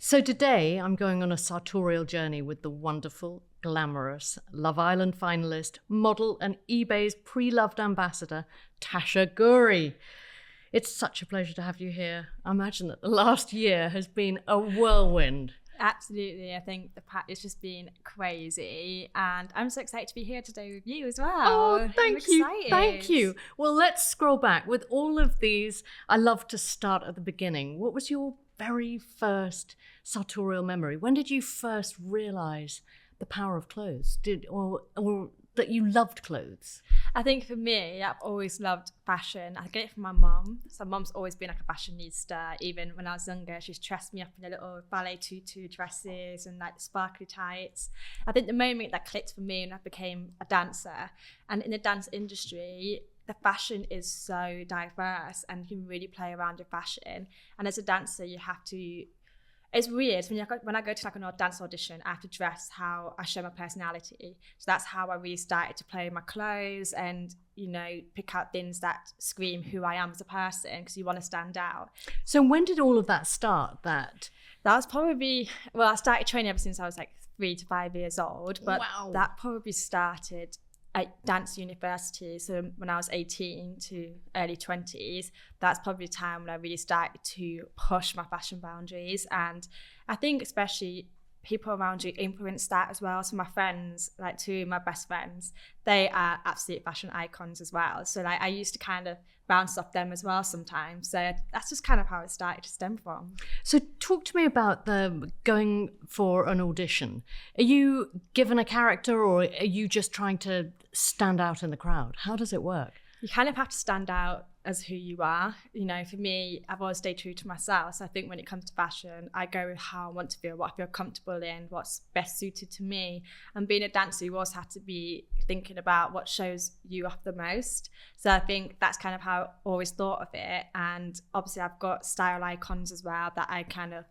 So today I'm going on a sartorial journey with the wonderful, glamorous Love Island finalist, model and eBay's pre-loved ambassador, Tasha Ghouri. It's such a pleasure to have you here. I imagine that the last year has been a whirlwind. Absolutely. I think it's just been crazy, and I'm so excited to be here today with you as well. Oh, thank you. Well, let's scroll back. With all of these, I love to start at the beginning. What was your very first sartorial memory? When did you first realize the power of clothes? Or that you loved clothes? I think for me, I've always loved fashion. I get it from my mum. So mum's always been like a fashionista. Even when I was younger, she's dressed me up in a little ballet tutu dresses and like sparkly tights. I think the moment that clicked for me and I became a dancer, and in the dance industry, the fashion is so diverse and you can really play around your fashion. And as a dancer, you have to, it's weird, when I go to like a dance audition, I have to dress how I show my personality. So that's how I really started to play my clothes and, you know, pick out things that scream who I am as a person, because you want to stand out. So when did all of that start? That was probably, well, I started training ever since I was like 3 to 5 years old, but wow. That probably started at dance university. So when I was 18 to early 20s, that's probably the time when I really started to push my fashion boundaries. And I think especially people around you influence that as well. So my friends, like 2 of my best friends, they are absolute fashion icons as well. So like I used to kind of bounce off them as well sometimes. So that's just kind of how it started to stem from. So talk to me about the going for an audition. Are you given a character or are you just trying to stand out in the crowd? How does it work? You kind of have to stand out as who you are. You know, for me, I've always stayed true to myself. So I think when it comes to fashion, I go with how I want to feel, what I feel comfortable in, what's best suited to me. And being a dancer, you also have to be thinking about what shows you off the most. So I think that's kind of how I always thought of it. And obviously I've got style icons as well that I kind of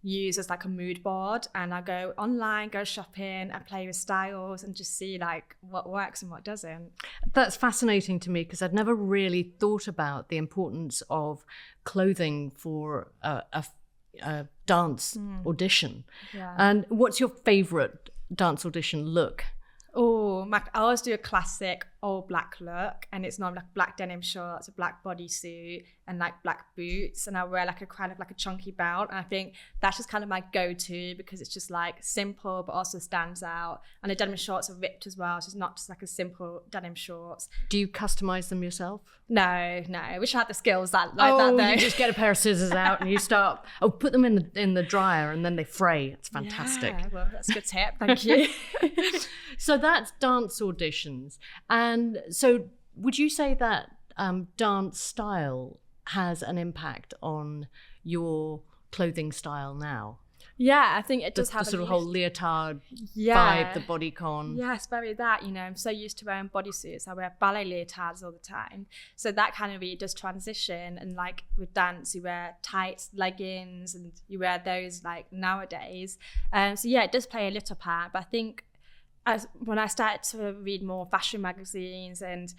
use as like a mood board, and I go online, go shopping and play with styles and just see like what works and what doesn't. That's fascinating to me because I'd never really thought about the importance of clothing for a dance audition. Yeah. And what's your favorite dance audition look? Oh, I always do a classic all black look, and it's normally like black denim shorts, a black bodysuit, and like black boots, and I wear like a kind of like a chunky belt. And I think that's just kind of my go-to because it's just like simple but also stands out. And the denim shorts are ripped as well, so it's not just like a simple denim shorts. Do you customize them yourself? No. I wish I had the skills that though. You just get a pair of scissors out and you start. Put them in the dryer and then they fray. It's fantastic. Yeah, well, that's a good tip. Thank you. So that's dance auditions. And so would you say that dance style has an impact on your clothing style now? Yeah, I think it does have the sort of whole leotard vibe, vibe, the bodycon. Yeah, it's very that, you know, I'm so used to wearing bodysuits. I wear ballet leotards all the time. So that kind of really does transition. And like with dance, you wear tights, leggings, and you wear those like nowadays. So yeah, it does play a little part. But I think when I started to read more fashion magazines and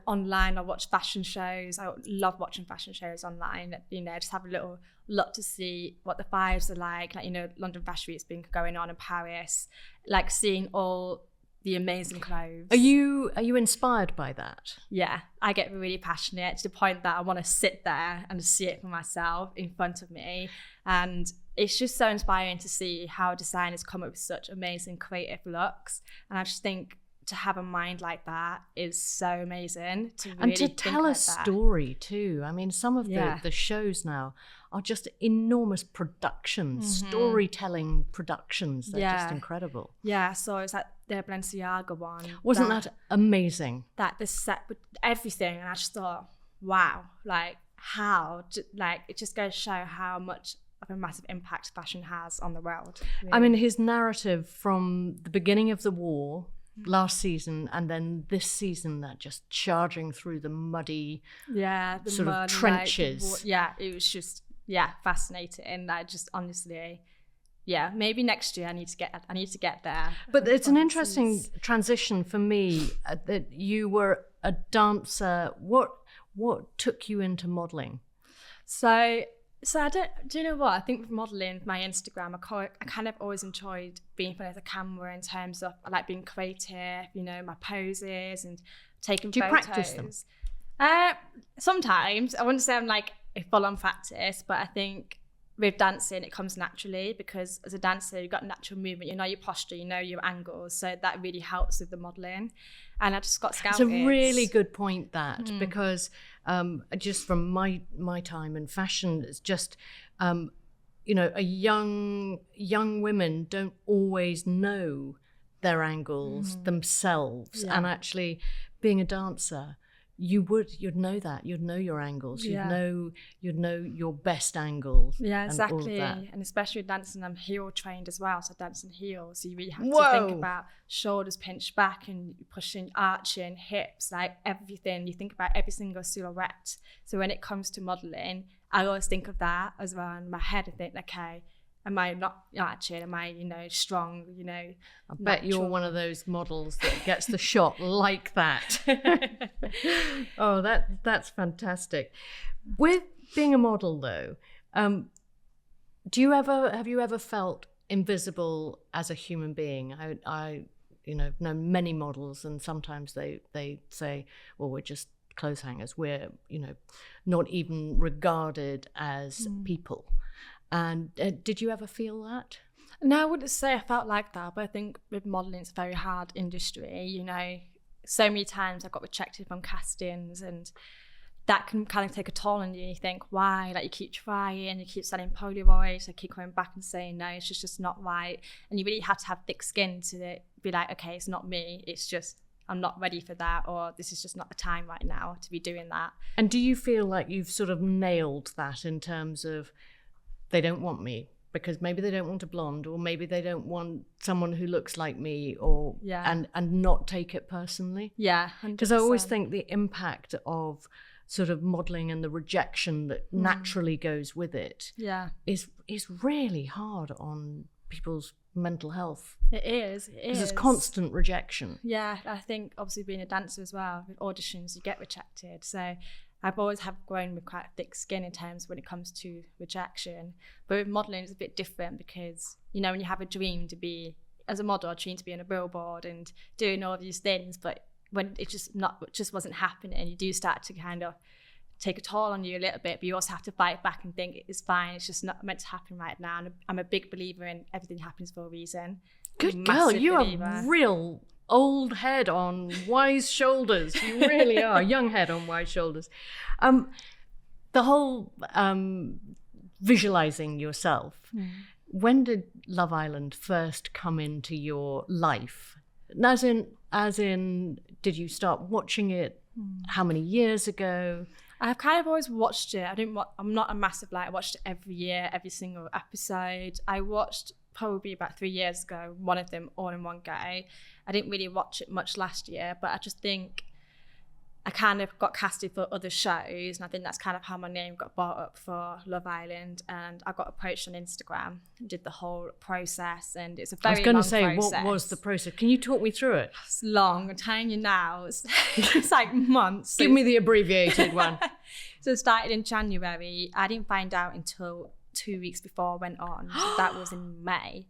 online, I watch fashion shows. I love watching fashion shows online. You know, just have a little look to see what the vibes are like. Like, you know, London Fashion Week's been going on in Paris. Like seeing all the amazing clothes. Are you inspired by that? Yeah, I get really passionate to the point that I want to sit there and see it for myself in front of me. And it's just so inspiring to see how designers come up with such amazing creative looks. And I just think to have a mind like that is so amazing. And to tell a story too. I mean, some of the shows now are just enormous productions, storytelling productions. They're just incredible. Yeah, so it's like the Balenciaga one. Wasn't that amazing? That the set with everything, and I just thought, wow, like how, like it just goes to show how much of a massive impact fashion has on the world. Really. I mean, his narrative from the beginning of the war last season and then this season, that just charging through the muddy the sort mud, of trenches. Like, it was just fascinating. And I just honestly, maybe next year I need to get there. But it's an interesting transition for me that you were a dancer. What took you into modeling? So So do you know what? I think with modelling, my Instagram, I kind of always enjoyed being in front of the camera in terms of I like being creative, you know, my poses and taking Do you photos. practice them? Sometimes. I wouldn't say I'm like a full-on practice, but I think with dancing, it comes naturally because as a dancer, you've got natural movement, you know your posture, you know your angles. So that really helps with the modelling. And I just got scouted. It's a really good point because just from my time in fashion, it's just, you know, young women don't always know their angles themselves. Yeah. And actually being a dancer, you'd know that. You'd know your angles. You'd know your best angles. Yeah, exactly. And especially with dancing, I'm heel trained as well. So dancing heels, so you really have to think about shoulders pinched back and pushing, arching, hips, like everything. You think about every single silhouette. So when it comes to modelling, I always think of that as well in my head. I think, okay, am I not arching? Am I, you know, strong? You know, I bet you're one of those models that gets the shot like that. Oh, that's fantastic. With being a model, though, have you ever felt invisible as a human being? I you know many models, and sometimes they say, well, we're just clothes hangers. We're, you know, not even regarded as people. And did you ever feel that? No, I wouldn't say I felt like that, but I think with modelling, it's a very hard industry. You know, so many times I got rejected from castings, and that can kind of take a toll on you. You think, why? Like, you keep trying, you keep selling Polaroids, I keep coming back and saying, no, it's just not right. And you really have to have thick skin to be like, okay, it's not me. It's just, I'm not ready for that, or this is just not the time right now to be doing that. And do you feel like you've sort of nailed that in terms of, they don't want me because maybe they don't want a blonde, or maybe they don't want someone who looks like me, or and not take it personally? Yeah, 100%. Because I always think the impact of sort of modelling and the rejection that naturally goes with it is really hard on people's mental health. It is. There's constant rejection. Yeah, I think obviously being a dancer as well, with auditions you get rejected. So I've always grown with quite thick skin in terms when it comes to rejection. But with modelling, it's a bit different because, you know, when you have a dream to be, as a model, a dream to be on a billboard and doing all these things, but when it just wasn't happening, you do start to kind of take a toll on you a little bit, but you also have to fight back and think it's fine, it's just not meant to happen right now. And I'm a big believer in everything happens for a reason. Good girl, you are real old head on wise shoulders. You really are. Young head on wise shoulders. The whole visualizing yourself. When did Love Island first come into your life? As in, did you start watching it? How many years ago? I've kind of always watched it. I'm not a massive, like, I watched it every year, every single episode. I watched probably about 3 years ago, one of them all in one go. I didn't really watch it much last year, but I just think I kind of got casted for other shows, and I think that's kind of how my name got brought up for Love Island. And I got approached on Instagram, did the whole process, and it's a very long process. I was going to say, what was the process? Can you talk me through it? It's long. I'm telling you now, it's like months. Give me the abbreviated one. So it started in January. I didn't find out until 2 weeks before I went on. So that was in May.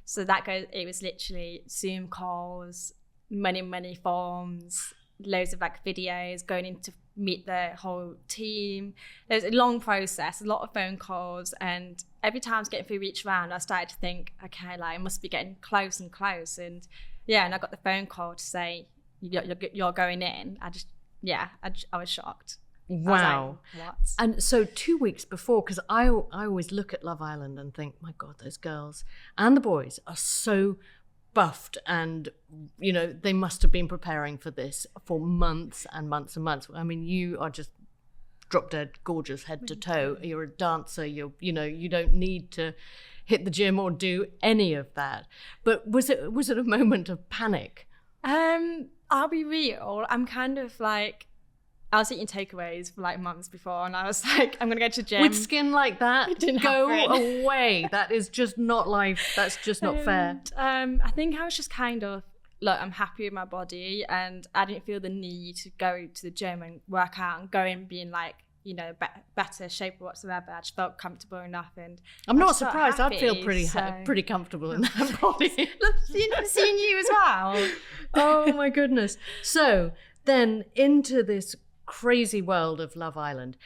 So it was literally Zoom calls, many forms, loads of like videos, going in to meet the whole team. There's a long process, a lot of phone calls, and every time I was getting through each round, I started to think, okay, like, I must be getting close and close. And I got the phone call to say you're going in. I was shocked. Wow. Like, what? And so 2 weeks before, because I always look at Love Island and think, my God, those girls and the boys are so buffed, and, you know, they must have been preparing for this for months and months and months. I mean, you are just drop dead gorgeous head to toe. You're a dancer. You don't need to hit the gym or do any of that. But was it a moment of panic? I'll be real. I'm kind of like, I was eating takeaways for like months before, and I was like, I'm going to go to the gym. With skin like that? It didn't go happen. Away. That is just not life. That's just not fair. I think I was just kind of, look, I'm happy with my body, and I didn't feel the need to go to the gym and work out and go in being like, better shape whatsoever. I just felt comfortable enough, and I'm I not just felt surprised. I'd feel happy, pretty comfortable in that body. Look, seeing you as well. Oh my goodness. So then into this crazy world of Love Island.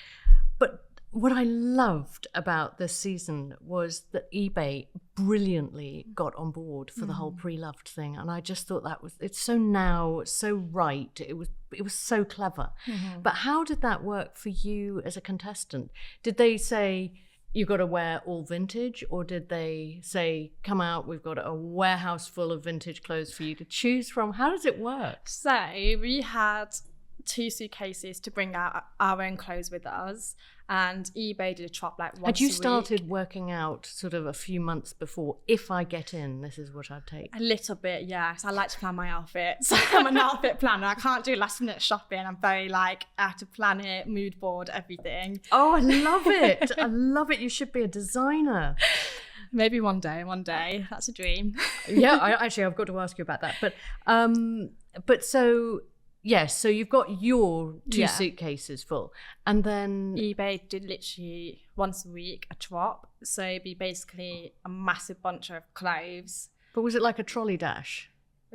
But what I loved about this season was that eBay brilliantly got on board for the whole pre-loved thing. And I just thought it's so now, so right. It was so clever. But how did that work for you as a contestant? Did they say, you got to wear all vintage, or did they say, come out, we've got a warehouse full of vintage clothes for you to choose from? How does it work? So we had 2 suitcases to bring out our own clothes with us, and eBay did a drop like once a week. Had you started working out sort of a few months before, if I get in, this is what I'd take? A little bit, yes. I like to plan my outfits. I'm an outfit planner. I can't do last minute shopping. I'm very like, I have to plan it, mood board, everything. Oh, I love it. I love it. You should be a designer. Maybe one day. That's a dream. Yeah, I've got to ask you about that. But so... Yes, so you've got your 2 suitcases full, and then... eBay did literally once a week a drop, so it'd be basically a massive bunch of clothes. But was it like a trolley dash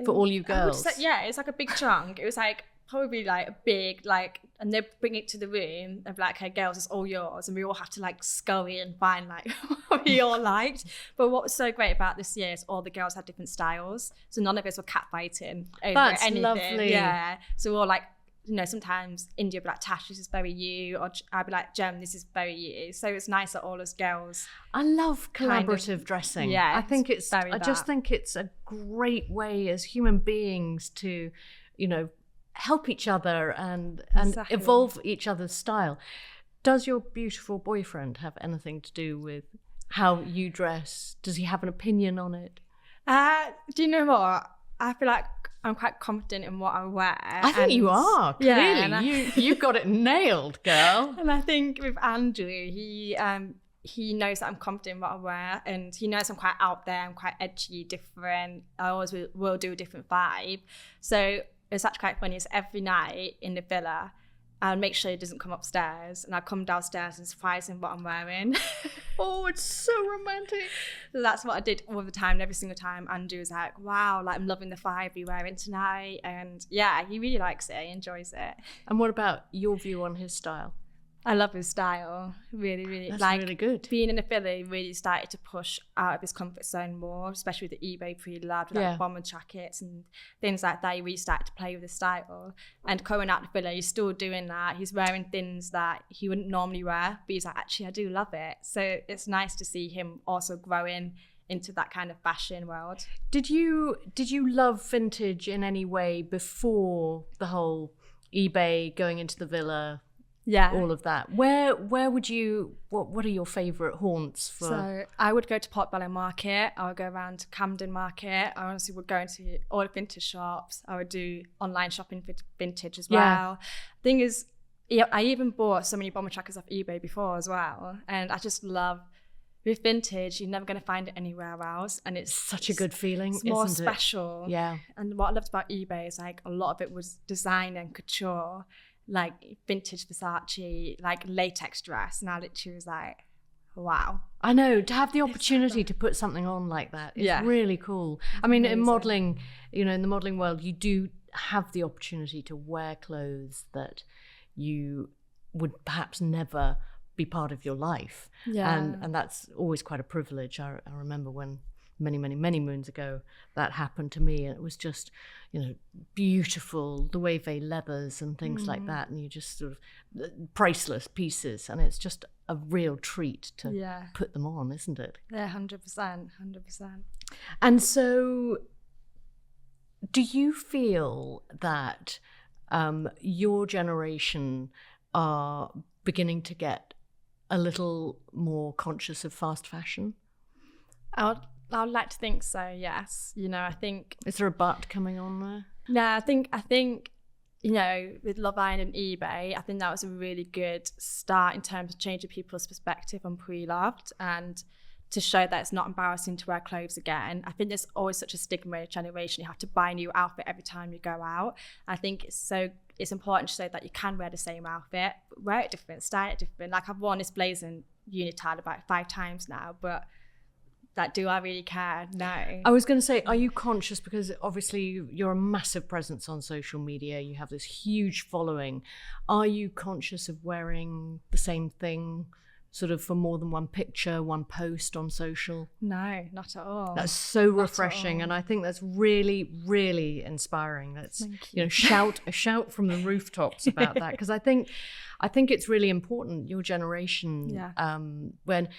for all you girls? It's like a big trunk. It was like probably like a big, like, and they bring it to the room and be like, hey girls, it's all yours, and we all have to like scurry and find like what we all liked. But what was so great about this year is all the girls had different styles, so none of us were catfighting over That's anything. lovely. Yeah, so we're all like, sometimes India would be like, Tash, this is very you, or I'd be like, Jem, this is very you. So it's nice that all us girls... I love collaborative dressing. Yeah, I just think it's a great way as human beings to, help each other and Exactly. evolve each other's style. Does your beautiful boyfriend have anything to do with how you dress? Does he have an opinion on it? Do you know what? I feel like I'm quite confident in what I wear. I think you are, clearly. Yeah, you've got it nailed, girl. And I think with Andrew, he knows that I'm confident in what I wear, and he knows I'm quite out there, I'm quite edgy, different. I always will do a different vibe. So it's actually quite funny. So every night in the villa, I'll make sure he doesn't come upstairs, and I'll come downstairs and surprise him what I'm wearing. Oh, it's so romantic. So that's what I did all the time, and every single time Andrew was like, wow, like I'm loving the vibe you're wearing tonight. And yeah, he really likes it, he enjoys it. And what about your view on his style? I love his style, really, really. That's like, really good. Being in a villa, he really started to push out of his comfort zone more, especially with the eBay pre-loved, with like bomber jackets and things like that. He really started to play with his style. And coming out the villa, he's still doing that. He's wearing things that he wouldn't normally wear, but he's like, actually, I do love it. So it's nice to see him also growing into that kind of fashion world. Did you love vintage in any way before the whole eBay going into the villa? Yeah, all of that. Where would you? What are your favourite haunts for? So I would go to Portobello Market. I would go around to Camden Market. I honestly would go into all the vintage shops. I would do online shopping for vintage as well. Yeah. Thing is, I even bought so many bomber trackers off eBay before as well, and I just love. With vintage, you're never going to find it anywhere else, and it's such a good feeling. It's more isn't special. It? Yeah. And what I loved about eBay is like a lot of it was design and couture. Like vintage Versace, like latex dress, and I literally was like, wow. I know, to have the opportunity to put something on like that is really cool. I mean, in modelling, in the modelling world, you do have the opportunity to wear clothes that you would perhaps never be part of your life. Yeah. And that's always quite a privilege. I remember when many moons ago that happened to me, and it was just beautiful, the way leathers and things like that, and you just sort of priceless pieces, and it's just a real treat to put them on, isn't it? Yeah, 100%. And so do you feel that your generation are beginning to get a little more conscious of fast fashion? I would like to think so, yes. I think... Is there a but coming on there? No, I think with Love Island and eBay, I think that was a really good start in terms of changing people's perspective on pre-loved, and to show that it's not embarrassing to wear clothes again. I think there's always such a stigma in a generation. You have to buy a new outfit every time you go out. I think it's so it's important to say that you can wear the same outfit, wear it different, style it different. Like I've worn this blazing unitard about 5 times now, but like, do I really care? No. I was going to say, are you conscious, because obviously you're a massive presence on social media, you have this huge following. Are you conscious of wearing the same thing sort of for more than one picture, one post on social? No, not at all. That's so refreshing, and I think that's really, really inspiring. That's, you know, a shout from the rooftops about that, because I think it's really important. Your generation, when,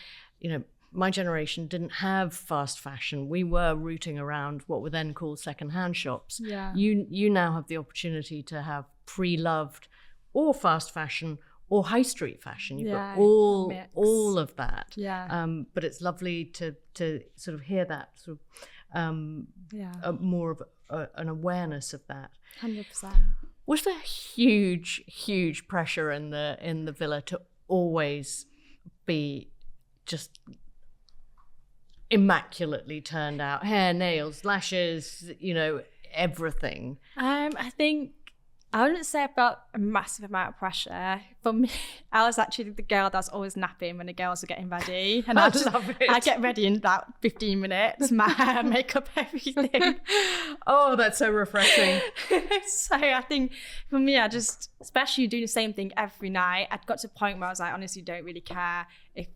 you know, my generation didn't have fast fashion. We were rooting around what were then called secondhand shops. Yeah. You now have the opportunity to have pre-loved or fast fashion or high street fashion. You've got all of that. Yeah. But it's lovely to sort of hear that sort of more of an awareness of that. 100%. Was there huge pressure in the villa to always be just immaculately turned out, hair, nails, lashes, you know, everything? I think I wouldn't say I felt a massive amount of pressure. For me, I was actually the girl that was always napping when the girls were getting ready. And I love it. I get ready in about 15 minutes, my hair, makeup, everything. Oh, that's so refreshing. So I think for me, I just, especially doing the same thing every night, I got to a point where I was like, honestly, don't really care if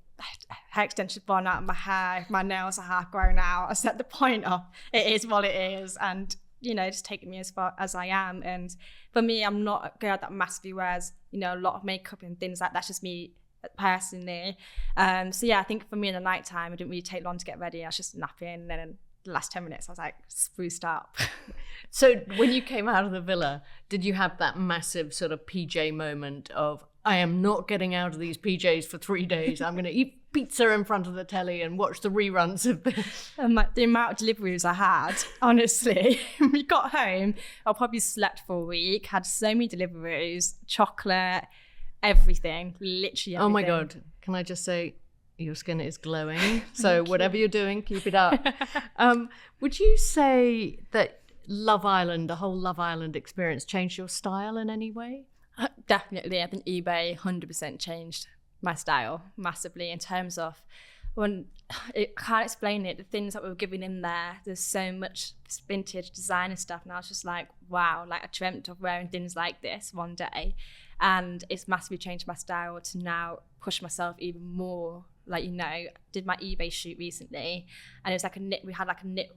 hair extensions falling out of my hair, if my nails are half grown out. I set the point of it is what it is, and you know, just taking me as far as I am. And for me, I'm not a girl that massively wears, you know, a lot of makeup and things like that. That's just me personally. So yeah, I think for me in the nighttime, it didn't really take long to get ready. I was just napping, and then in the last 10 minutes, I was like spruced up. So when you came out of the villa, did you have that massive sort of PJ moment of, I am not getting out of these PJs for 3 days. I'm going to eat pizza in front of the telly and watch the reruns of this? And like, the amount of deliveries I had, honestly, when we got home, I probably slept for a week, had so many deliveries, chocolate, everything, literally everything. Oh my God. Can I just say, your skin is glowing. So whatever you're doing, keep it up. Would you say that Love Island, the whole Love Island experience, changed your style in any way? Definitely. I think eBay 100% changed my style massively in terms of, when I can't explain it, the things that we were giving in there, there's so much vintage designer stuff, and I was just like, wow, like I dreamt of wearing things like this one day, and it's massively changed my style to now push myself even more. Like, you know, did my eBay shoot recently, and it's like we had like a knit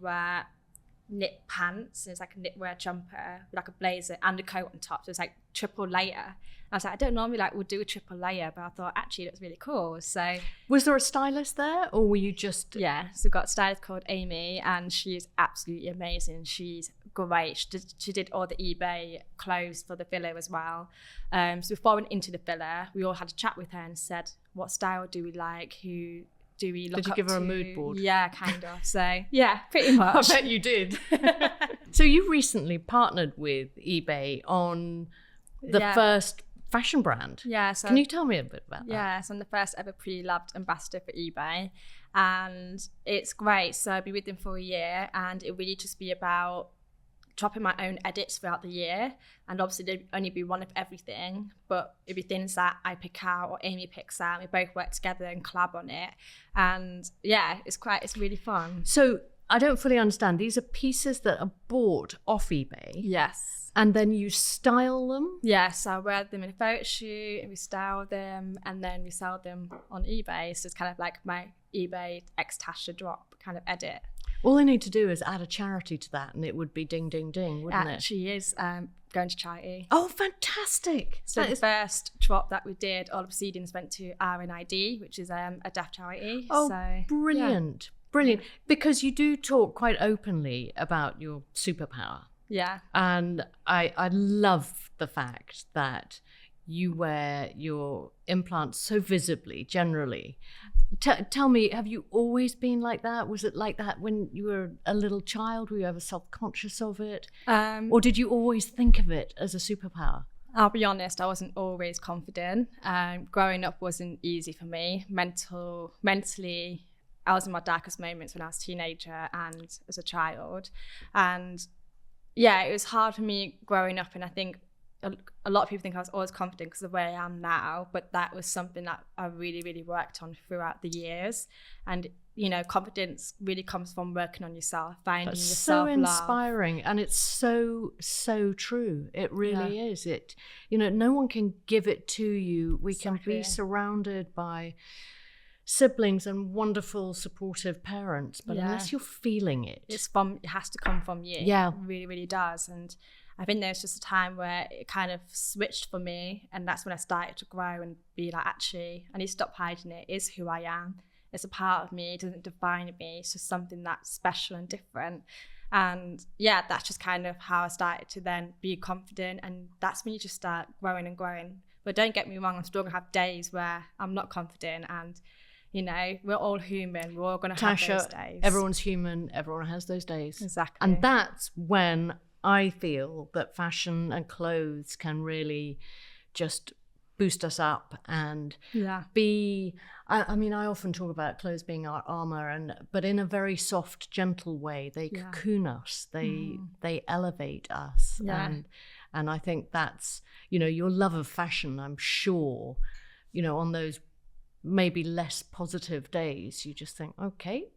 pants, and it's like a knitwear jumper with like a blazer and a coat on top, so it's like triple layer. I was like, I don't normally would do a triple layer, but I thought actually it was really cool. So was there a stylist there, or were you just... Yeah, so we've got a stylist called Amy, and she's absolutely amazing. She's great. She did all the eBay clothes for the villa as well. So before we went into the villa, we all had a chat with her and said, what style do we like, who do we look up to? Did you give her a mood board? Yeah, kind of. So yeah, pretty much. I bet you did. So you recently partnered with eBay on the first fashion brand. Yeah. So can you tell me a bit about that? Yeah, so I'm the first ever pre-loved ambassador for eBay, and it's great. So I'll be with them for a year, and it really just be about dropping my own edits throughout the year, and obviously there'd only be one of everything, but it'd be things that I pick out or Amy picks out, and we both work together and collab on it. And yeah, it's really fun. So I don't fully understand, these are pieces that are bought off eBay? Yes. And then you style them? Yes, so I wear them in a photo shoot, and we style them, and then we sell them on eBay. So it's kind of like my eBay X Tasha drop kind of edit. All they need to do is add a charity to that, and it would be ding, ding, ding, wouldn't it? She is going to charity. Oh, fantastic. So the first drop that we did, all the proceedings went to RNID, which is a deaf charity. Oh, so, brilliant. Yeah. Brilliant. Because you do talk quite openly about your superpower. Yeah. And I love the fact that you wear your implants so visibly, generally. Tell me, have you always been like that? Was it like that when you were a little child? Were you ever self-conscious of it? Or did you always think of it as a superpower? I'll be honest, I wasn't always confident. Growing up wasn't easy for me. Mentally, I was in my darkest moments when I was a teenager and as a child. And yeah, it was hard for me growing up. And I think a lot of people think I was always confident because of where I am now, but that was something that I really, really worked on throughout the years. And, you know, confidence really comes from working on yourself, finding That's yourself. so inspiring, and it's so true. It really is. It, you know, no one can give it to you. We can be surrounded by siblings and wonderful supportive parents, but unless you're feeling it, it has to come from you. It really, really does. And I think there's just a time where it kind of switched for me, and that's when I started to grow and be like, actually, I need to stop hiding it. It is who I am. It's a part of me. It doesn't define me. It's just something that's special and different. And yeah, that's just kind of how I started to then be confident. And that's when you just start growing and growing. But don't get me wrong, I'm still gonna have days where I'm not confident, and you know, we're all human. We're all gonna have those days. Everyone's human. Everyone has those days. Exactly. And that's when I feel that fashion and clothes can really just boost us up and be, I mean, I often talk about clothes being our armor, but in a very soft, gentle way. They cocoon us, they elevate us. And I think that's, you know, your love of fashion, I'm sure, you know, on those maybe less positive days, you just think, okay,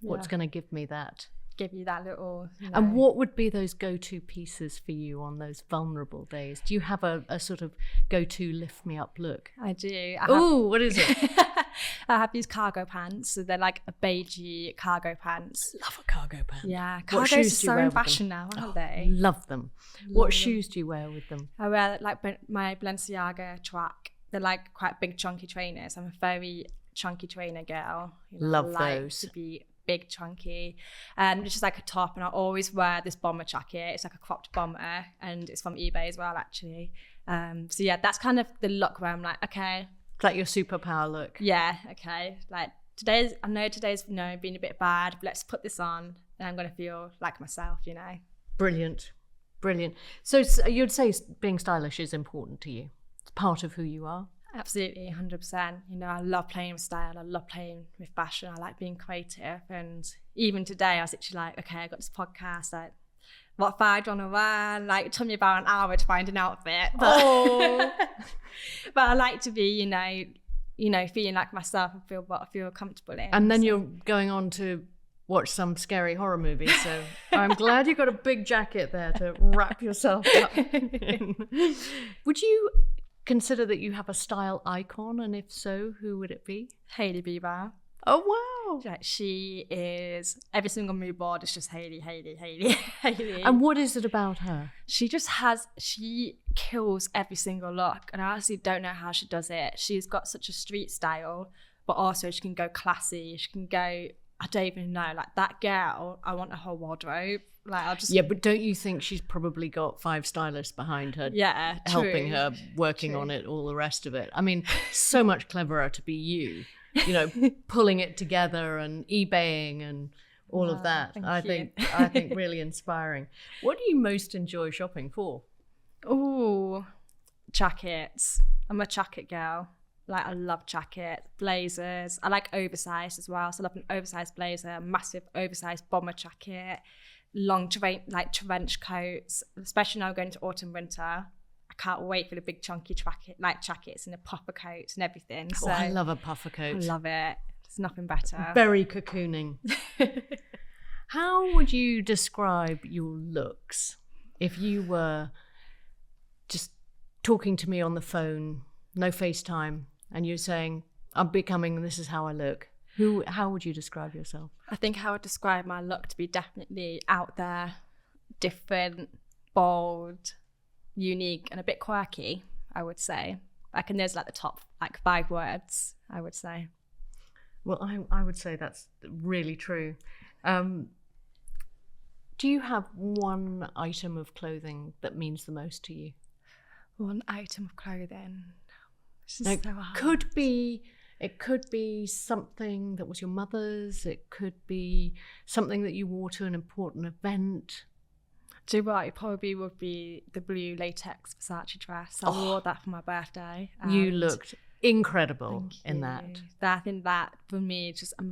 what's going to give me that? Give you that little, you know. And what would be those go-to pieces for you on those vulnerable days? Do you have a sort of go-to lift me up look? I do. Oh, what is it? I have these cargo pants. So they're like a beigey cargo pants. Love a cargo pant. Yeah, cargos are so in fashion now, aren't they? Love them. What shoes do you wear with them? I wear like my Balenciaga track. They're like quite big chunky trainers. I'm a very chunky trainer girl. You know, love I like those. To be big chunky, and it's just like a top, and I always wear this bomber jacket. It's like a cropped bomber, and it's from eBay as well, actually. So yeah, that's kind of the look where I'm like, okay, it's like your superpower look. Yeah, okay, like I know today's you know been a bit bad, but let's put this on and I'm gonna feel like myself, you know. Brilliant. So you'd say being stylish is important to you? It's part of who you are? Absolutely, 100%. You know, I love playing with style. I love playing with fashion. I like being creative. And even today, I was actually like, okay, I got this podcast. Like, what fire do you want to wear? Like, it took me about an hour to find an outfit. But, but I like to be, you know, feeling like myself and feel what I feel comfortable in. And then you're going on to watch some scary horror movie. So I'm glad you got a big jacket there to wrap yourself up in. Would you consider that you have a style icon, and if so, who would it be? Hailey Bieber. Oh wow! Like, she is, every single mood board is just Hailey. And what is it about her? She kills every single look, and I honestly don't know how she does it. She's got such a street style, but also she can go classy. She can go, I don't even know, like that girl, I want a whole wardrobe. Like I'll just but don't you think she's probably got 5 stylists behind her, helping her, working on it, all the rest of it? I mean, so much cleverer to be you know, pulling it together and eBaying and all of that. I think really inspiring. What do you most enjoy shopping for? Oh, jackets. I'm a jacket girl. Like, I love jackets, blazers. I like oversized as well. So I love an oversized blazer, a massive oversized bomber jacket, long trench coats, especially now going to autumn, winter. I can't wait for the big chunky jackets and the puffer coats and everything. So I love a puffer coat. I love it. There's nothing better. Very cocooning. How would you describe your looks if you were just talking to me on the phone, no FaceTime, and you're saying, I'm becoming, this is how I look? How would you describe yourself? I think I would describe my look to be definitely out there, different, bold, unique, and a bit quirky, I would say. There's like the top 5 words, I would say. Well, I would say that's really true. Do you have one item of clothing that means the most to you? One item of clothing. So it could be something that was your mother's. It could be something that you wore to an important event. Do you know what? It probably would be the blue latex Versace dress. I wore that for my birthday. You looked incredible in that. I think that for me is just a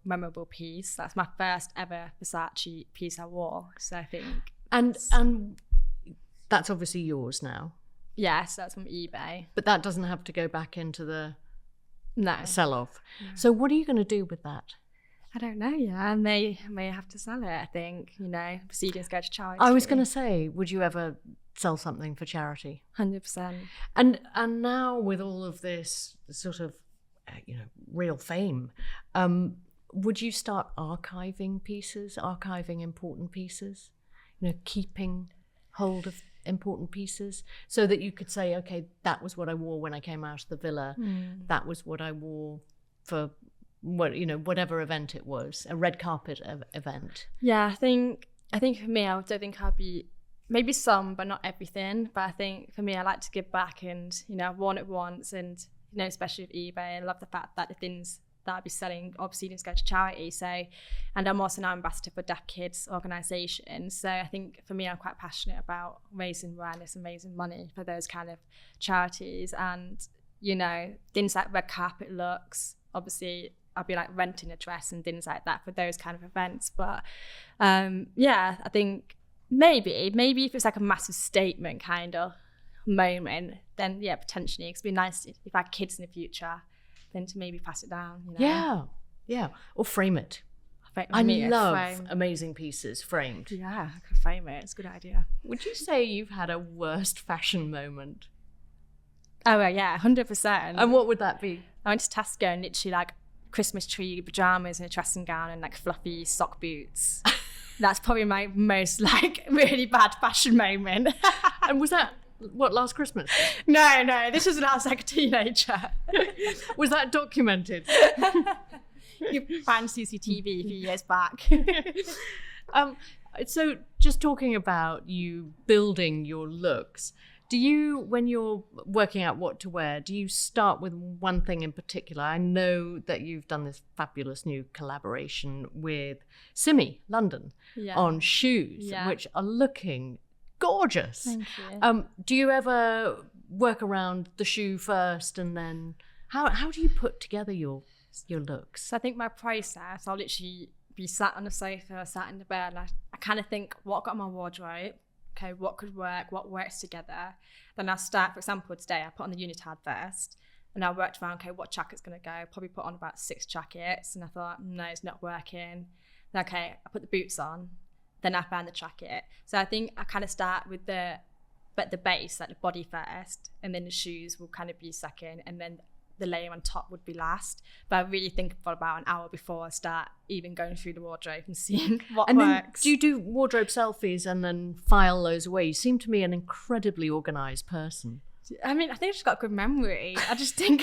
memorable piece. That's my first ever Versace piece I wore. So I think. And That's obviously yours now. Yes, that's from eBay. But that doesn't have to go back into the sell-off. No. So what are you going to do with that? I don't know. Yeah, I may have to sell it. I think, you know, proceedings go to charity. I was going to say, would you ever sell something for charity? 100%. And now with all of this sort of, real fame, would you start archiving important pieces? Keeping hold of important pieces so that you could say, okay, that was what I wore when I came out of the villa. That was what I wore for whatever event it was, a red carpet event. Yeah, I think for me, I don't think I'll be, maybe some, but not everything. But I think for me, I like to give back, and I've worn it once, and especially with eBay, I love the fact that the things that I'll be selling obviously go to charity. So, and I'm also now ambassador for Deaf Kids organisation. So I think for me, I'm quite passionate about raising awareness and raising money for those kind of charities. And things like red carpet looks, obviously I'll be like renting a dress and things like that for those kind of events. But I think maybe if it's like a massive statement kind of moment, then potentially it'd be nice if I had kids in the future, then to maybe pass it down. Yeah, or frame it. I love amazing pieces framed. Yeah, I could frame it. It's a good idea. Would you say you've had a worst fashion moment? Oh yeah, 100%. And what would that be? I went to Tasca and literally like Christmas tree pajamas and a dressing gown and like fluffy sock boots. That's probably my most like really bad fashion moment. And was that last Christmas? No, this was when I was like a teenager. Was that documented? You found CCTV a few years back. So just talking about you building your looks, do you, when you're working out what to wear, do you start with one thing in particular? I know that you've done this fabulous new collaboration with Simi London on shoes, which are looking gorgeous. Thank you. Do you ever work around the shoe first, and then how do you put together your looks? So I think my process, I'll literally be sat on the sofa, sat in the bed, and I kind of think what I've got in my wardrobe. Okay, what could work, what works together. Then I'll start, for example, today I put on the unitard first, and I worked around, okay, what jacket's going to go? Probably put on about 6 jackets, and I thought, no, it's not working. Then, okay, I put the boots on, then I found the jacket. So I think I kind of start with the base, like the body first, and then the shoes will kind of be second, and then the layer on top would be last. But I really think for about an hour before I start even going through the wardrobe and seeing what and works. Then do you do wardrobe selfies and then file those away? You seem to me an incredibly organised person. I mean, I think I've just got a good memory. I just think...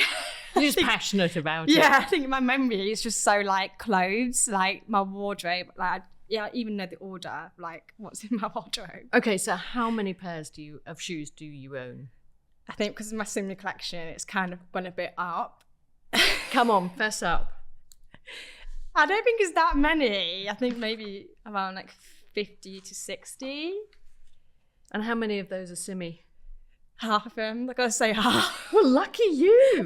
You're just passionate about it. Yeah, I think my memory is just so like clothes, like my wardrobe, like I even know the order, like what's in my wardrobe. Okay, so how many pairs of shoes do you own? I think because of my Simi collection, it's kind of gone a bit up. Come on, fess up. I don't think it's that many. I think maybe around like 50 to 60. And how many of those are Simi? Half of them. I've got to say half. Well, lucky you.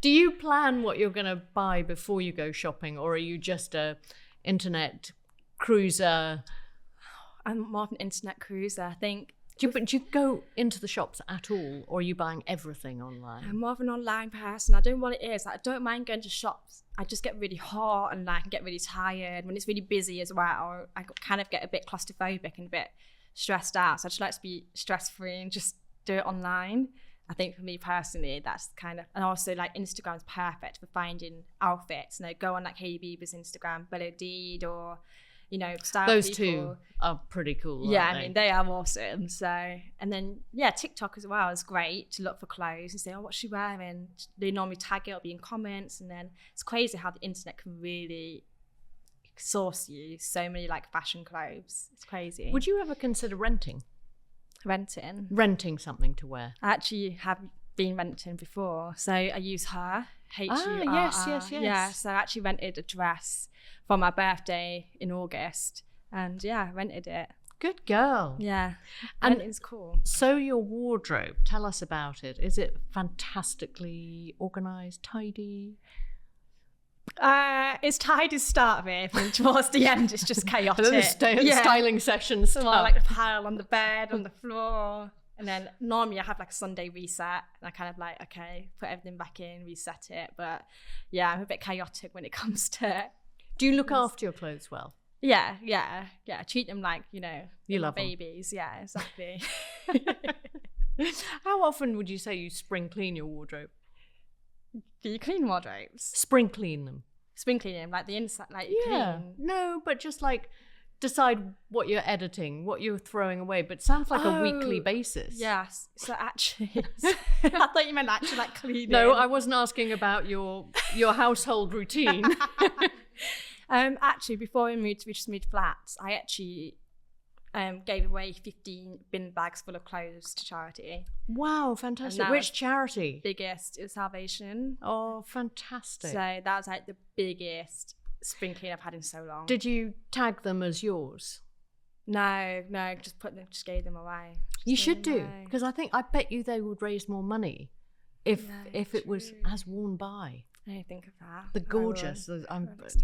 Do you plan what you're going to buy before you go shopping, or are you just a internet cruiser? I'm more of an internet cruiser, I think. Do you go into the shops at all, or are you buying everything online? I'm more of an online person. I don't know what it is. I don't mind going to shops. I just get really hot and I can get really tired. When it's really busy as well, I kind of get a bit claustrophobic and a bit stressed out. So I just like to be stress-free and just do it online. I think for me personally, that's kind of, and also like Instagram's perfect for finding outfits. Go on like Hailey Bieber's Instagram, Bella Hadid, or style those people. Two are pretty cool. Yeah, I mean they are awesome. So, and then TikTok as well is great to look for clothes and say, oh, what's she wearing? They normally tag it or be in comments, and then it's crazy how the internet can really source you so many like fashion clothes. It's crazy. Would you ever consider renting something to wear? I actually have been renting before, so I use her. HURR. Yes. Yeah, so I actually rented a dress for my birthday in August, and I rented it. Good girl. Yeah, and it's cool. So your wardrobe, tell us about it. Is it fantastically organised, tidy? It's tidy to start with, and towards the end, it's just chaotic. The styling sessions. So I like the pile on the bed, on the floor. And then normally I have like a Sunday reset, and I kind of like, okay, put everything back in, reset it. But yeah, I'm a bit chaotic when it comes to. Do you look after your clothes well? Yeah. Treat them like, you love babies. Them. Yeah, exactly. How often would you say you spring clean your wardrobe? Do you clean wardrobes? Spring clean them. Spring clean them, like the inside, like clean. No, but just like decide what you're editing, what you're throwing away, but it sounds like a weekly basis. Yes. So actually, I thought you meant actually like cleaning. No, I wasn't asking about your household routine. Actually, before we just moved flats, I actually gave away 15 bin bags full of clothes to charity. Wow, fantastic. Which charity? Biggest is Salvation. Oh, fantastic. So that was like the biggest spring clean I've had in so long. Did you tag them as yours? No, just gave them away. You should do, because I bet you they would raise more money if it was as worn by. I didn't think of that. The gorgeous.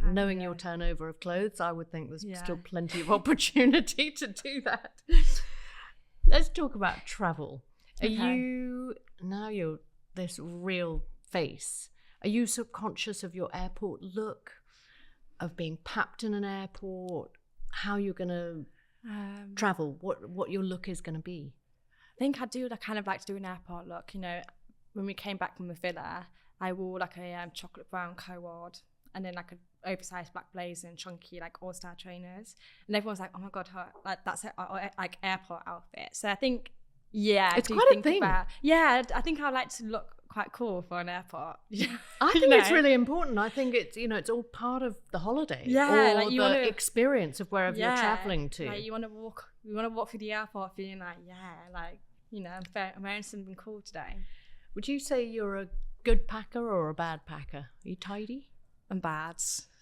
Knowing your turnover of clothes, I would think there's still plenty of opportunity to do that. Let's talk about travel. Okay. You're this real face. Are you subconscious of your airport look, of being papped in an airport, how you're going to travel, what your look is going to be? I think I do kind of like to do an airport look. When we came back from the villa, I wore like a chocolate brown co-ord and then like an oversized black blazer and chunky like all-star trainers, and everyone's like, oh my god, that's like airport outfit. So I think it's quite a thing. I think I like to look quite cool for an airport. I think it's really important. I think it's it's all part of the holiday, or like the experience of wherever you're traveling to. Like you want to walk through the airport feeling like I'm wearing something cool today. Would you say you're a good packer or a bad packer? Are you tidy? I'm bad.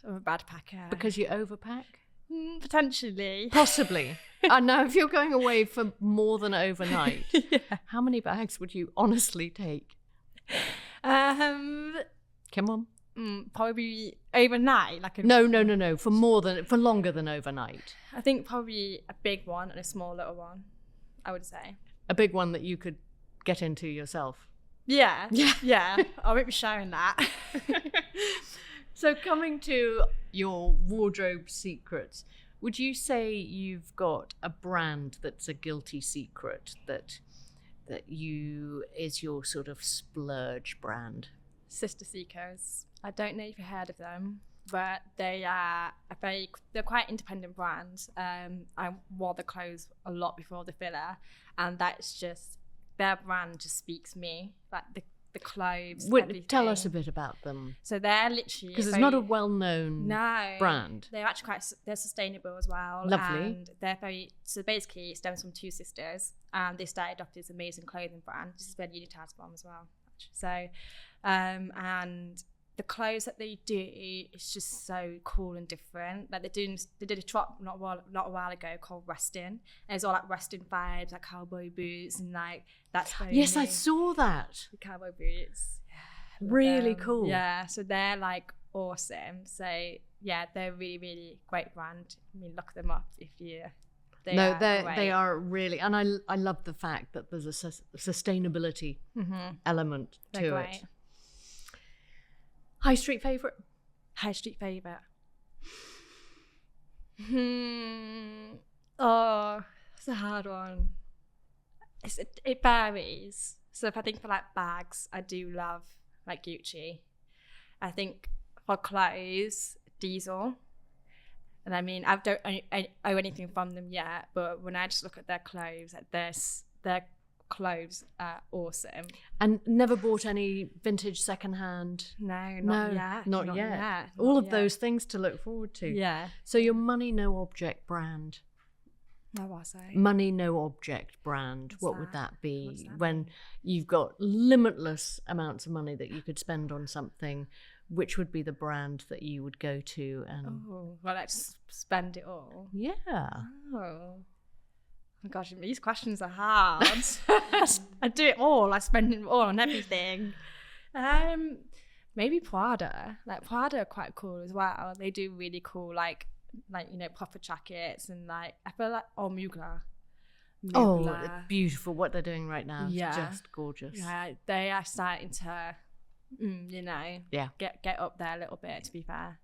I'm a bad packer. Because you overpack? Potentially. Possibly. I know if you're going away for more than overnight, how many bags would you honestly take? Come on. Probably overnight. No. For longer than overnight. I think probably a big one and a small little one, I would say. A big one that you could get into yourself. Yeah. I won't be sharing that. So coming to your wardrobe secrets, would you say you've got a brand that's a guilty secret that is your sort of splurge brand? Sister Seekers. I don't know if you've heard of them, but they are they're quite independent brands. I wore the clothes a lot before the filler, and that's just, their brand just speaks me, like the clothes. Tell us a bit about them. So they're literally, because it's not a well-known brand. They're actually they're sustainable as well. Lovely. And they're so basically it stems from two sisters, and they started off this amazing clothing brand. This is where Unitas from as well. So, and the clothes that they do is just so cool and different. Like they did a drop not a while ago called Resting, and it's all like Resting vibes, like cowboy boots, and like that's very yes, I saw that. The cowboy boots, really cool. Yeah, so they're like awesome. So yeah, they're really, really great brand. I mean, look them up if you. They are really, and I love the fact that there's a sustainability element to it. High street favourite? High street favourite. Oh, it's a hard one. It varies. So if I think for like bags, I do love like Gucci. I think for clothes, Diesel. And I mean, I don't owe anything from them yet, but when I just look at their clothes, their clothes are awesome. And never bought any vintage secondhand? No, not yet. Not yet. All of those things to look forward to. Yeah. So your money, no object brand. Oh, what's that? Money, no object brand. What would that be? When you've got limitless amounts of money that you could spend on something, which would be the brand that you would go to? And let's spend it all. Yeah. Oh my gosh, these questions are hard. I do it all. I spend it all on everything. Maybe Prada. Like Prada are quite cool as well. They do really cool like proper jackets and like I feel like Mugler. Oh, beautiful! What they're doing right now is Yeah. just gorgeous. Yeah, they are starting to, Yeah. get up there a little bit. To be fair,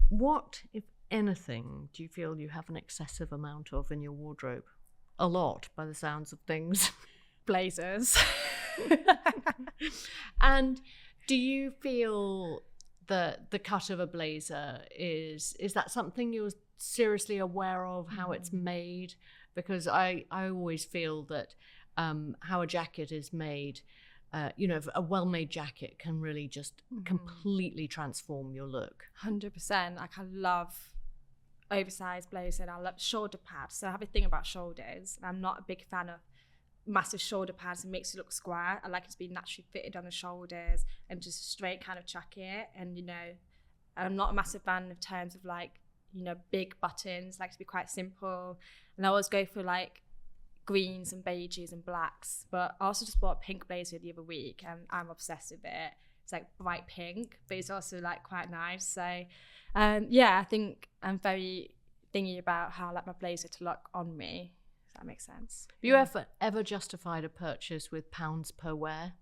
What, if anything, do you feel you have an excessive amount of in your wardrobe? A lot, by the sounds of things. blazers. And do you feel that the cut of a blazer is that something you're seriously aware of, how it's made? Because I always feel that how a jacket is made, a well-made jacket can really just completely transform your look. 100%. Like I love oversized blazer and I love shoulder pads. So I have a thing about shoulders. I'm not a big fan of massive shoulder pads. It makes it look square. I like it to be naturally fitted on the shoulders and just a straight kind of jacket. And I'm not a massive fan of terms of like big buttons. I like to be quite simple. And I always go for like greens and beiges and blacks. But I also just bought a pink blazer the other week and I'm obsessed with it. It's like bright pink, but it's also like quite nice. So I think I'm very thingy about how I like my blazer to look on me. If that makes sense. Have you ever justified a purchase with pounds per wear?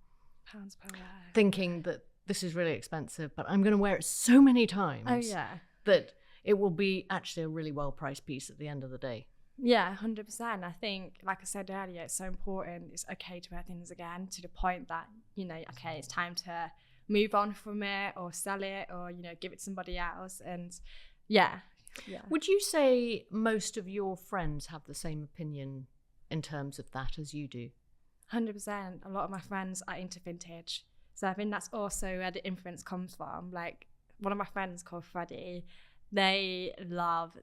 Pounds per wear. Thinking that this is really expensive, but I'm going to wear it so many times. Oh yeah. That it will be actually a really well-priced piece at the end of the day. Yeah, 100%. I think, like I said earlier, it's so important. It's okay to wear things again to the point that, okay, it's time to move on from it or sell it or, give it to somebody else. And yeah. Would you say most of your friends have the same opinion in terms of that as you do? 100%. A lot of my friends are into vintage. So I think that's also where the influence comes from. Like one of my friends called Freddie, they love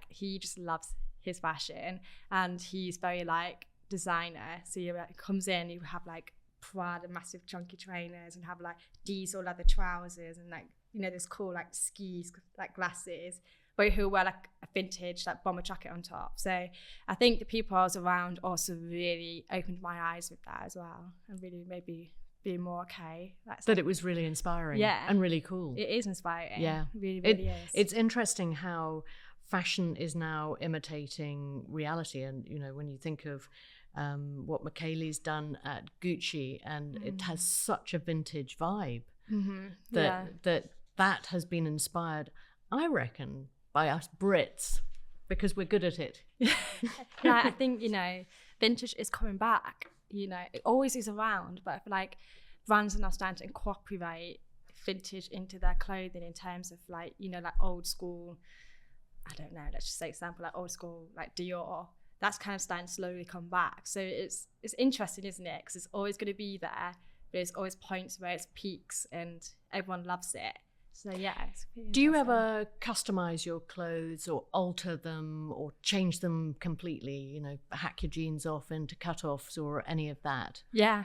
he just loves his fashion and he's very like designer. So he comes in, you have like Prada massive chunky trainers and have like diesel leather trousers and like this cool like skis like glasses, but he'll wear like a vintage like bomber jacket on top. So I think the people I was around also really opened my eyes with that as well and really made me be more okay. That it was really inspiring, and really cool. It is inspiring. Yeah, really, really is. It's interesting how fashion is now imitating reality, and when you think of what Wakeley's done at Ghouri, and it has such a vintage vibe that has been inspired, I reckon, by us Brits because we're good at it. I think vintage is coming back. It always is around, but I feel like brands are now starting to incorporate vintage into their clothing in terms of like old school, I don't know, let's just say example like old school like Dior. That's kind of starting to slowly come back. So it's interesting, isn't it? Because it's always going to be there, but there's always points where it's peaks and everyone loves it. So yeah. Do you ever customize your clothes or alter them or change them completely? Hack your jeans off into cut-offs or any of that? Yeah,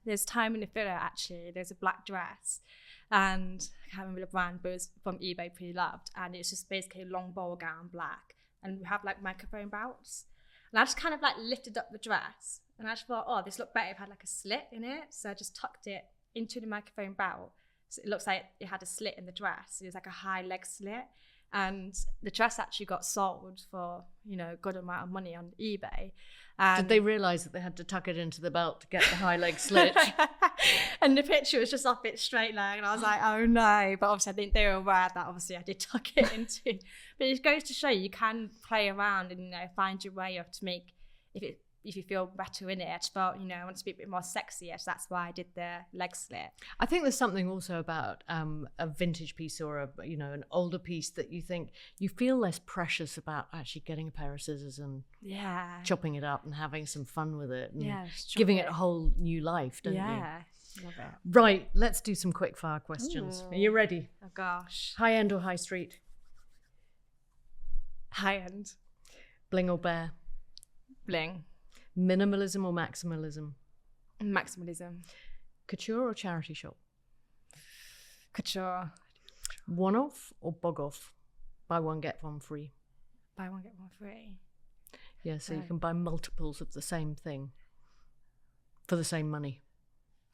There's time in the filler actually. There's a black dress, and I can't remember the brand, but it's from eBay, pretty loved, and it's just basically a long ball gown, black, and we have like microphone belts. And I just kind of like lifted up the dress, and I just thought, oh, this looked better if it had like a slit in it, so I just tucked it into the microphone belt. So it looks like it had a slit in the dress. It was like a high leg slit. And the dress actually got sold for, a good amount of money on eBay. Did they realise that they had to tuck it into the belt to get the high leg slit? And the picture was just off its straight leg. And I was like, oh no. But obviously I think they were aware that obviously I did tuck it into. But it goes to show you can play around and, find your way up to make, if you feel better in it. I just felt, I want to be a bit more sexy, so that's why I did the leg slit. I think there's something also about a vintage piece or an older piece that you think you feel less precious about actually getting a pair of scissors and chopping it up and having some fun with it and giving it a whole new life, don't you? Yeah, love it. Right, let's do some quickfire questions. Ooh. Are you ready? Oh gosh. High end or high street? High end. Bling or bear? Bling. Minimalism or maximalism? Maximalism. Couture or charity shop? Couture. One off or bog off? Buy one, get one free. Buy one, get one free. Yeah, so you can buy multiples of the same thing for the same money.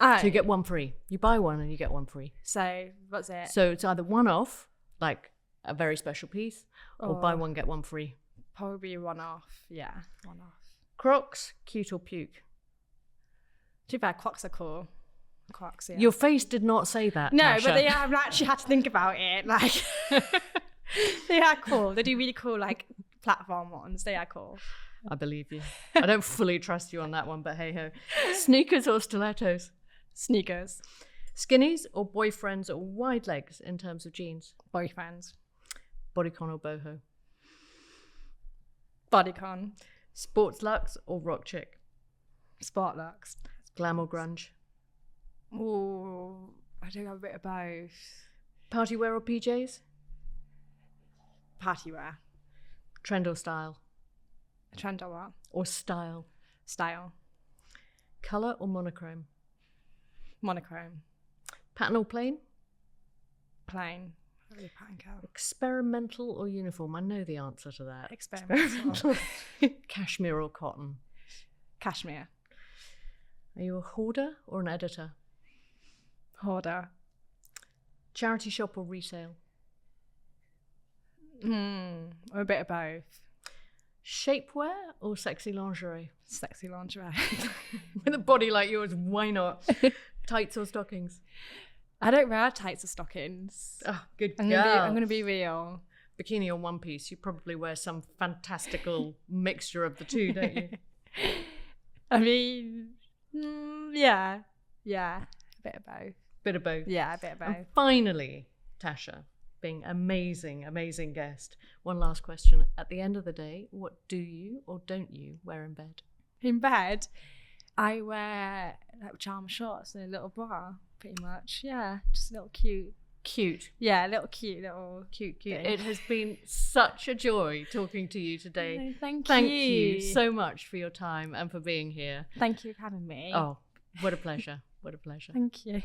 Oh, So you get one free. You buy one and you get one free. so what's it? So it's either one off, like a very special piece, or buy one, get one free. Probably one off. Yeah, one off. Crocs, cute or puke? Too bad, Crocs are cool. Crocs, yeah. Your face did not say that, No, Tasha. but they have actually had to think about it. Like, they are cool. They do really cool, like, platform ones. They are cool. I believe you. I don't fully trust you on that one, but hey ho. Sneakers or stilettos? Sneakers. Skinnies or boyfriends or wide legs in terms of jeans? Boyfriends. Bodycon or boho? Bodycon. Sports luxe or rock chick? Sport looks. Glam or grunge? Ooh, I do have a bit of both. Party wear or PJs? Party wear. Trend or style? Trend or what? Or style? Style. Colour or monochrome? Monochrome. Pattern or plain? Plain. Not really pattern count. Experimental or uniform? I know the answer to that. Experimental. Cashmere or cotton? Cashmere. Are you a hoarder or an editor? Hoarder. Charity shop or resale? Or a bit of both. Shapewear or sexy lingerie? Sexy lingerie. With a body like yours, why not? Tights or stockings? I don't wear tights or stockings. Oh, good I'm girl. gonna be real. Bikini or one piece? You probably wear some fantastical mixture of the two, don't you? I mean, yeah, a bit of both. Bit of both. Yeah, a bit of both. And finally, Tasha, being amazing, amazing guest. One last question. At the end of the day, what do you or don't you wear in bed? In bed, I wear like pajama shorts and a little bra, pretty much. Yeah, just a little cute. Cute. Yeah, a little cute, little Cute. thing. It has been such a joy talking to you today. No, thank you you so much for your time and for being here. Thank you for having me. Oh, what a pleasure. What a pleasure. Thank you.